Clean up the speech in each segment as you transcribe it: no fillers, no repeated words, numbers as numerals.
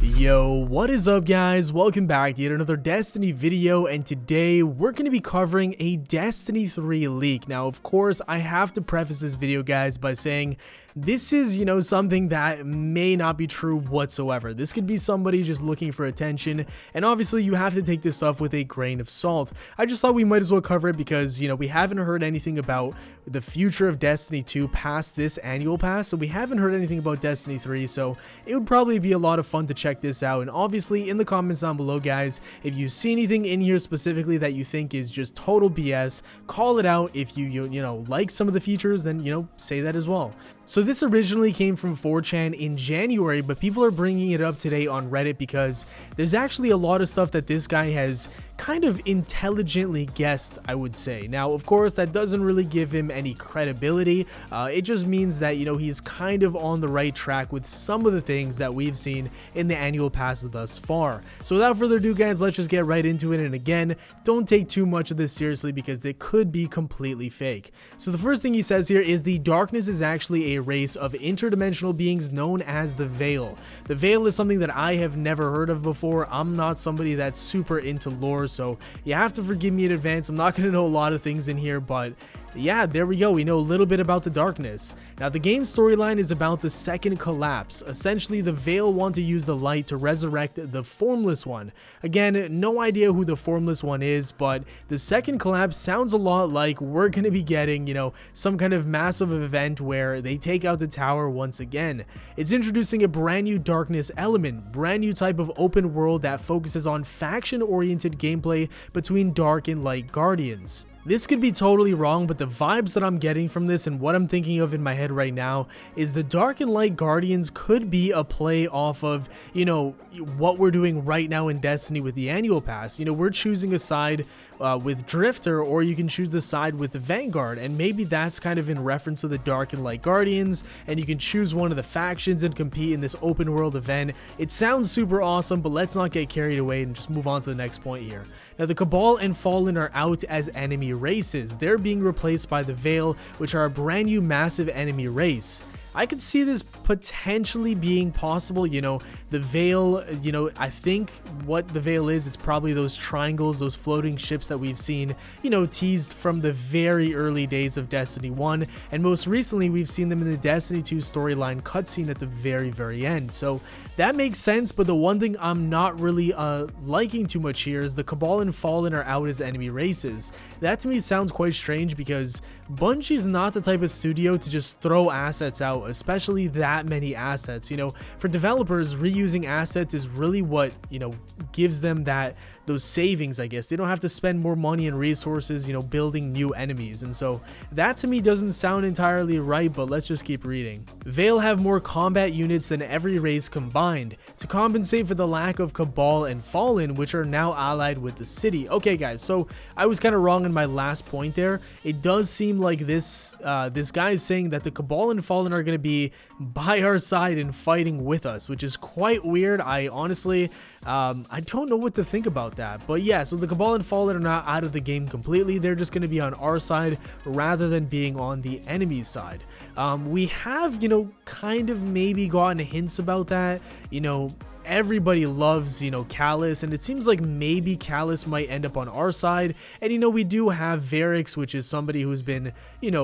Yo, what is up guys? Welcome back to yet another Destiny video, and today we're going to be covering a Destiny 3 leak. Now, of course, I have to preface this video, guys, by saying this is, something that may not be true whatsoever. This could be somebody just looking for attention, and obviously you have to take this stuff with a grain of salt. I just thought we might as well cover it because, we haven't heard anything about the future of Destiny 2 past this annual pass, so we haven't heard anything about Destiny 3, so it would probably be a lot of fun to check this out. And obviously in the comments down below, guys, if you see anything in here specifically that you think is just total BS, call it out. If you like some of the features, then say that as well. So this originally came from 4chan in January, but people are bringing it up today on Reddit because there's actually a lot of stuff that this guy has kind of intelligently guessed, I would say. Now, of course, that doesn't really give him any credibility. It just means that, he's kind of on the right track with some of the things that we've seen in the annual pass thus far. So without further ado, guys, let's just get right into it. And again, don't take too much of this seriously because they could be completely fake. So the first thing he says here is the darkness is actually a race of interdimensional beings known as the Veil. The Veil is something that I have never heard of before. I'm not somebody that's super into lore, so you have to forgive me in advance. I'm not going to know a lot of things in here, but yeah, there we go. We know a little bit about the darkness. Now, the game's storyline is about the second collapse. Essentially, the Veil want to use the light to resurrect the Formless One. Again, no idea who the Formless One is, but the second collapse sounds a lot like we're going to be getting, some kind of massive event where they take out the tower once again. It's introducing a brand new darkness element, brand new type of open world that focuses on faction-oriented gameplay between Dark and Light Guardians. This could be totally wrong, but the vibes that I'm getting from this and what I'm thinking of in my head right now is the Dark and Light Guardians could be a play off of, what we're doing right now in Destiny with the annual pass. We're choosing a side with Drifter, or you can choose the side with the Vanguard, and maybe that's kind of in reference to the Dark and Light Guardians, and you can choose one of the factions and compete in this open world event. It sounds super awesome, but let's not get carried away and just move on to the next point here. Now, the Cabal and Fallen are out as enemy races. They're being replaced by the Veil, which are a brand new massive enemy race. I could see this potentially being possible. The Veil, I think what the Veil is, it's probably those triangles, those floating ships that we've seen, teased from the very early days of Destiny 1. And most recently, we've seen them in the Destiny 2 storyline cutscene at the very, very end. So that makes sense. But the one thing I'm not really liking too much here is the Cabal and Fallen are out as enemy races. That to me sounds quite strange because Bungie's not the type of studio to just throw assets out, especially that many assets. For developers, reusing assets is really what gives them those savings, I guess. They don't have to spend more money and resources building new enemies, and so that to me doesn't sound entirely right. But let's just keep reading. Veil have more combat units than every race combined to compensate for the lack of Cabal and Fallen, which are now allied with the city. Okay guys, so I was kind of wrong in my last point there. It does seem like this guy is saying that the Cabal and Fallen are going to be by our side and fighting with us, which is quite weird. I honestly I don't know what to think about that. But yeah, so the Cabal and Fallen are not out of the game completely. They're just going to be on our side rather than being on the enemy side. We have kind of maybe gotten hints about that. Everybody loves, Callus, and it seems like maybe Callus might end up on our side. And, we do have Vex, which is somebody who's been,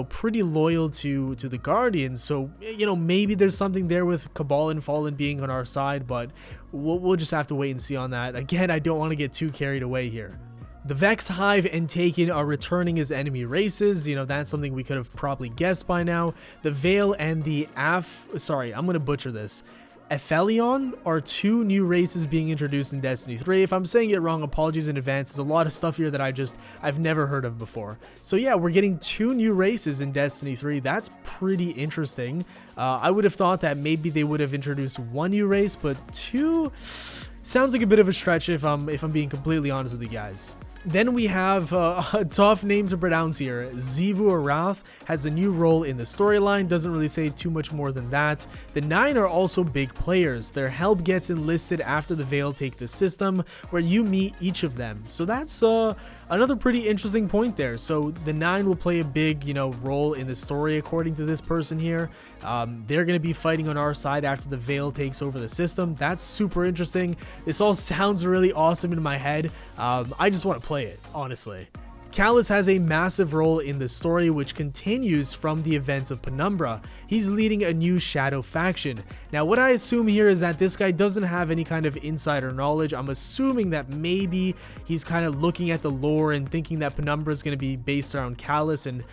pretty loyal to the Guardians. So, maybe there's something there with Cabal and Fallen being on our side, but we'll just have to wait and see on that. Again, I don't want to get too carried away here. The Vex Hive and Taken are returning as enemy races. That's something we could have probably guessed by now. The Veil and the I'm going to butcher this. Aphelion are two new races being introduced in Destiny 3. If I'm saying it wrong, apologies in advance. There's a lot of stuff here that I've never heard of before. So yeah, we're getting two new races in Destiny 3. That's pretty interesting. I would have thought that maybe they would have introduced one new race, but two sounds like a bit of a stretch if I'm being completely honest with you guys. Then we have a tough name to pronounce here. Xivu Arath has a new role in the storyline, doesn't really say too much more than that. The 9 are also big players. Their help gets enlisted after the Veil take the system, where you meet each of them. So that's a another pretty interesting point there. So the 9 will play a big, role in the story according to this person here. They're going to be fighting on our side after the Veil takes over the system. That's super interesting. This all sounds really awesome in my head. I just want to play it, honestly. Calus has a massive role in the story, which continues from the events of Penumbra. He's leading a new Shadow faction. Now, what I assume here is that this guy doesn't have any kind of insider knowledge. I'm assuming that maybe he's kind of looking at the lore and thinking that Penumbra is going to be based around Calus and,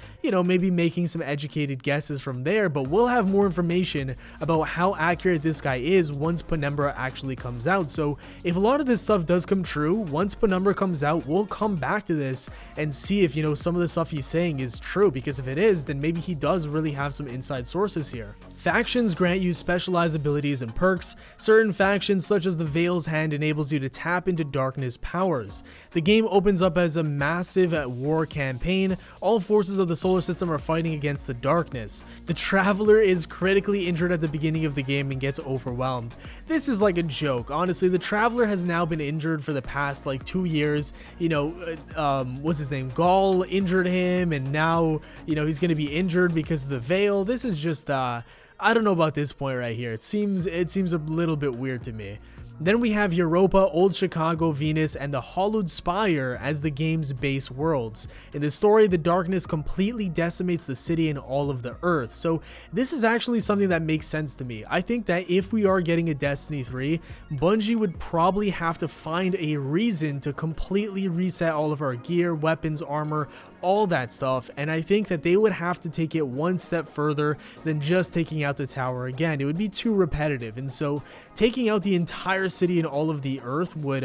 maybe making some educated guesses from there, but we'll have more information about how accurate this guy is once Penumbra actually comes out. So if a lot of this stuff does come true, once Penumbra comes out, we'll come back to this and see if, some of the stuff he's saying is true, because if it is, then maybe he does really have some inside sources here. Factions grant you specialized abilities and perks. Certain factions, such as the Veil's Hand, enables you to tap into darkness powers. The game opens up as a massive war campaign. All forces of the solar system are fighting against the darkness. The Traveler is critically injured at the beginning of the game and gets overwhelmed. This is like a joke. Honestly, the Traveler has now been injured for the past 2 years. What's his name? Gaul injured him, and now, he's going to be injured because of the Veil. This is just, I don't know about this point right here. It seems a little bit weird to me. Then we have Europa, Old Chicago, Venus, and the Hallowed Spire as the game's base worlds. In the story, the darkness completely decimates the city and all of the Earth. So this is actually something that makes sense to me. I think that if we are getting a Destiny 3, Bungie would probably have to find a reason to completely reset all of our gear, weapons, armor, all that stuff, and I think that they would have to take it one step further than just taking out the tower again. It would be too repetitive, and so taking out the entire city and all of the Earth would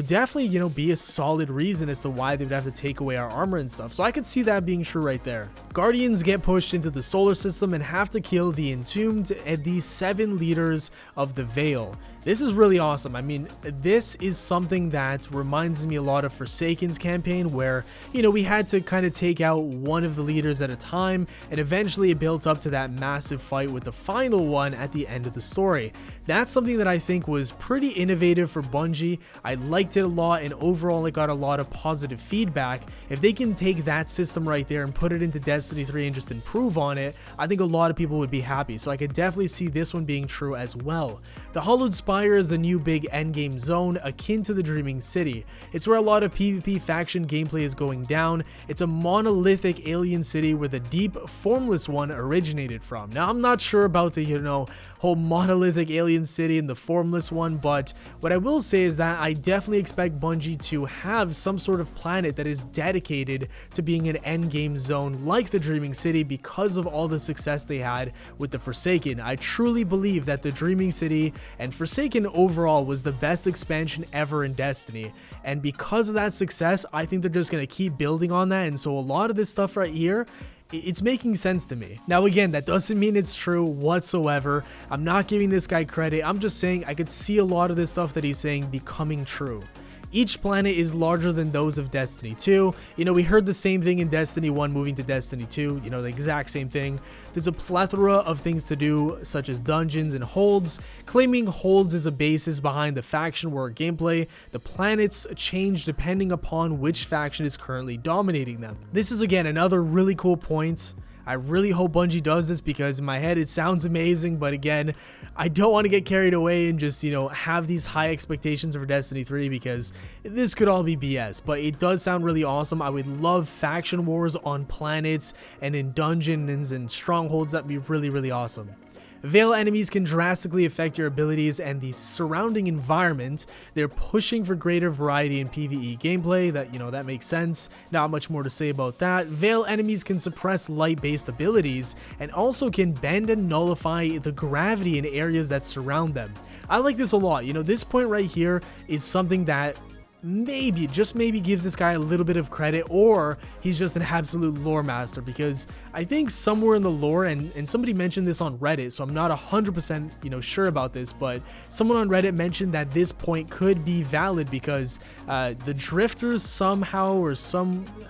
definitely, be a solid reason as to why they would have to take away our armor and stuff. So I could see that being true right there. Guardians get pushed into the solar system and have to kill the Entombed and the 7 leaders of the Veil. This is really awesome. I mean, this is something that reminds me a lot of Forsaken's campaign, where, we had to kind of take out one of the leaders at a time, and eventually it built up to that massive fight with the final one at the end of the story. That's something that I think was pretty innovative for Bungie. I liked it a lot, and overall it got a lot of positive feedback. If they can take that system right there and put it into Destiny 3 and just improve on it, I think a lot of people would be happy. So I could definitely see this one being true as well. The Hallowed Spire is the new big endgame zone akin to the Dreaming City. It's where a lot of PvP faction gameplay is going down. It's a monolithic alien city where the deep, formless one originated from. Now, I'm not sure about the, whole monolithic alien city and the formless one, but what I will say is that I definitely expect Bungie to have some sort of planet that is dedicated to being an endgame zone like the Dreaming City because of all the success they had with the Forsaken. I truly believe that the Dreaming City and Forsaken overall was the best expansion ever in Destiny, and because of that success, I think they're just going to keep building on that, and so a lot of this stuff right here, it's making sense to me. Now again, that doesn't mean it's true whatsoever. I'm not giving this guy credit. I'm just saying I could see a lot of this stuff that he's saying becoming true. Each planet is larger than those of Destiny 2. We heard the same thing in Destiny 1 moving to Destiny 2, the exact same thing. There's a plethora of things to do, such as dungeons and holds. Claiming holds is a basis behind the faction war gameplay. The planets change depending upon which faction is currently dominating them. This is again another really cool point. I really hope Bungie does this because in my head it sounds amazing, but again, I don't want to get carried away and just, have these high expectations for Destiny 3 because this could all be BS, but it does sound really awesome. I would love faction wars on planets and in dungeons and strongholds. That'd be really, really awesome. Veil enemies can drastically affect your abilities and the surrounding environment. They're pushing for greater variety in PvE gameplay. That makes sense. Not much more to say about that. Veil enemies can suppress light-based abilities and also can bend and nullify the gravity in areas that surround them. I like this a lot. This point right here is something that maybe, just maybe, gives this guy a little bit of credit, or he's just an absolute lore master, because I think somewhere in the lore, and somebody mentioned this on Reddit, so I'm not 100% sure about this, but someone on Reddit mentioned that this point could be valid because the drifters somehow, or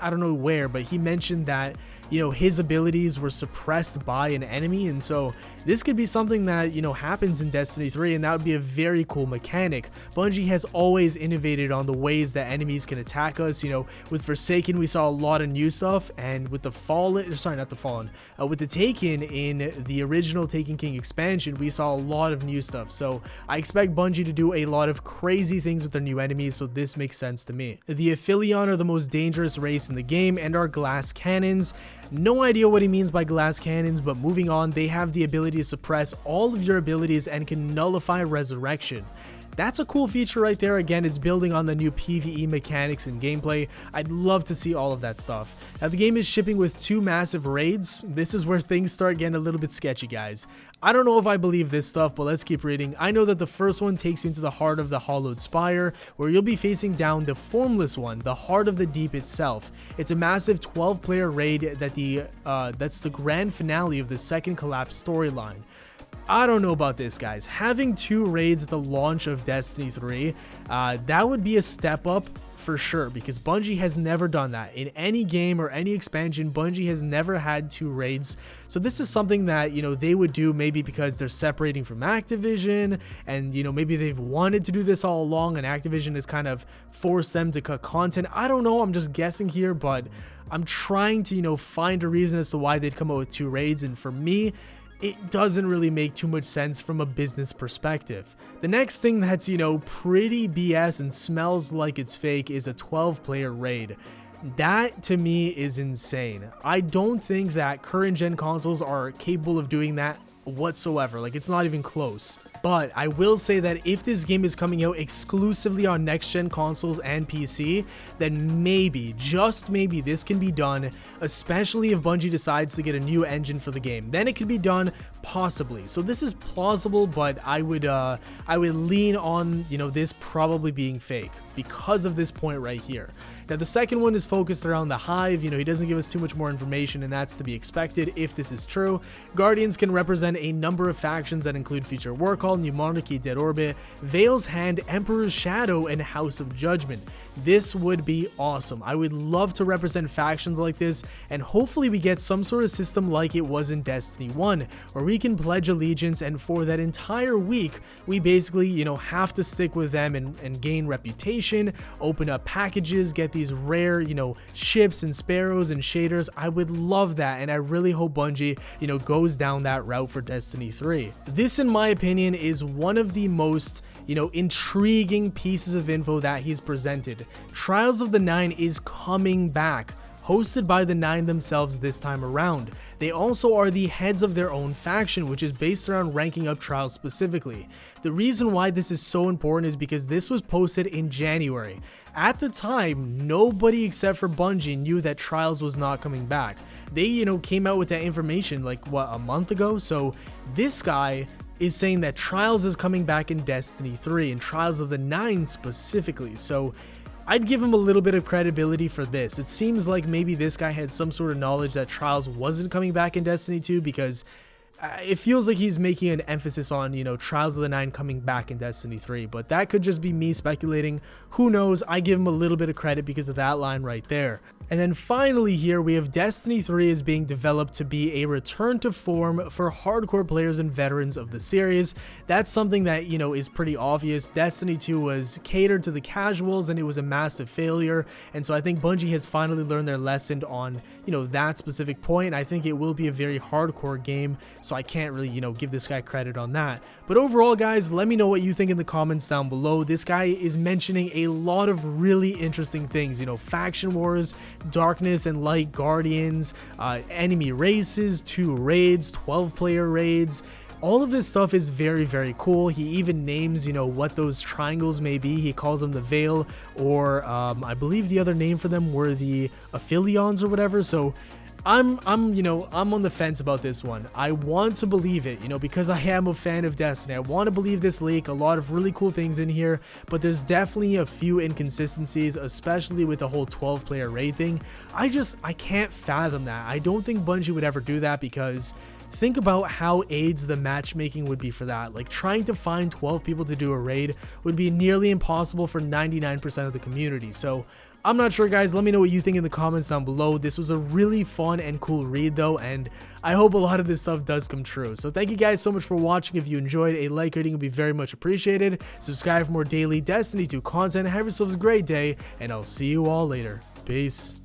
I don't know where, but he mentioned that his abilities were suppressed by an enemy. And so this could be something that, happens in Destiny 3, and that would be a very cool mechanic. Bungie has always innovated on the ways that enemies can attack us. With Forsaken, we saw a lot of new stuff, and with the Fallen, sorry, not the Fallen, with the Taken in the original Taken King expansion, we saw a lot of new stuff. So I expect Bungie to do a lot of crazy things with their new enemies, so this makes sense to me. The Aphelion are the most dangerous race in the game and are glass cannons. No idea what he means by glass cannons, but moving on, they have the ability to suppress all of your abilities and can nullify resurrection. That's a cool feature right there. Again, it's building on the new PvE mechanics and gameplay. I'd love to see all of that stuff. Now, the game is shipping with 2 massive raids. This is where things start getting a little bit sketchy, guys. I don't know if I believe this stuff, but let's keep reading. I know that the first one takes you into the heart of the Hallowed Spire, where you'll be facing down the Formless One, the Heart of the Deep itself. It's a massive 12-player raid that's the grand finale of the second Collapse storyline. I don't know about this, guys. Having 2 raids at the launch of Destiny 3, that would be a step up for sure, because Bungie has never done that. In any game or any expansion, Bungie has never had 2 raids. So this is something that, they would do maybe because they're separating from Activision, and, maybe they've wanted to do this all along, and Activision has kind of forced them to cut content. I don't know. I'm just guessing here, but I'm trying to, find a reason as to why they'd come out with 2 raids, and for me, it doesn't really make too much sense from a business perspective. The next thing that's, pretty BS and smells like it's fake is a 12-player raid. That, to me, is insane. I don't think that current gen consoles are capable of doing that whatsoever. Like, it's not even close. But I will say that if this game is coming out exclusively on next-gen consoles and PC, then maybe, just maybe, this can be done, especially if Bungie decides to get a new engine for the game. Then it could be done, possibly. So this is plausible, but I would lean on, this probably being fake because of this point right here. Now, the second one is focused around the Hive. He doesn't give us too much more information, and that's to be expected if this is true. Guardians can represent a number of factions that include Future Warcall, New Monarchy, Dead Orbit, Veil's Hand, Emperor's Shadow, and House of Judgment. This would be awesome. I would love to represent factions like this, and hopefully we get some sort of system like it was in Destiny 1, where we can pledge allegiance, and for that entire week, we basically, have to stick with them and gain reputation, open up packages, get these rare, ships and sparrows and shaders. I would love that, and I really hope Bungie, goes down that route for Destiny 3. This, in my opinion, is one of the most, intriguing pieces of info that he's presented. Trials of the Nine is coming back, hosted by the Nine themselves this time around. They also are the heads of their own faction, which is based around ranking up Trials specifically. The reason why this is so important is because this was posted in January. At the time, nobody except for Bungie knew that Trials was not coming back. They, came out with that information like, a month ago? So this guy is saying that Trials is coming back in Destiny 3 and Trials of the Nine specifically. So I'd give him a little bit of credibility for this. It seems like maybe this guy had some sort of knowledge that Trials wasn't coming back in Destiny 2, because it feels like he's making an emphasis on, Trials of the Nine coming back in Destiny 3, but that could just be me speculating. Who knows? I give him a little bit of credit because of that line right there. And then finally here, we have Destiny 3 is being developed to be a return to form for hardcore players and veterans of the series. That's something that, is pretty obvious. Destiny 2 was catered to the casuals, and it was a massive failure. And so I think Bungie has finally learned their lesson on, that specific point. I think it will be a very hardcore game, so I can't really, give this guy credit on that. But overall, guys, let me know what you think in the comments down below. This guy is mentioning a lot of really interesting things, faction wars, darkness and light guardians, enemy races, 2 raids, 12-player raids. All of this stuff is very, very cool. He even names, what those triangles may be. He calls them the Veil, or I believe the other name for them were the Aphelions or whatever. So I'm on the fence about this one. I want to believe it, because I am a fan of Destiny. I want to believe this leak. A lot of really cool things in here, but there's definitely a few inconsistencies, especially with the whole 12-player raid thing. I can't fathom that. I don't think Bungie would ever do that, because think about how AIDS the matchmaking would be for that. Like, trying to find 12 people to do a raid would be nearly impossible for 99% of the community. So I'm not sure, guys. Let me know what you think in the comments down below. This was a really fun and cool read though, and I hope a lot of this stuff does come true. So thank you guys so much for watching. If you enjoyed, a like rating would be very much appreciated. Subscribe for more daily Destiny 2 content. Have yourselves a great day, and I'll see you all later. Peace.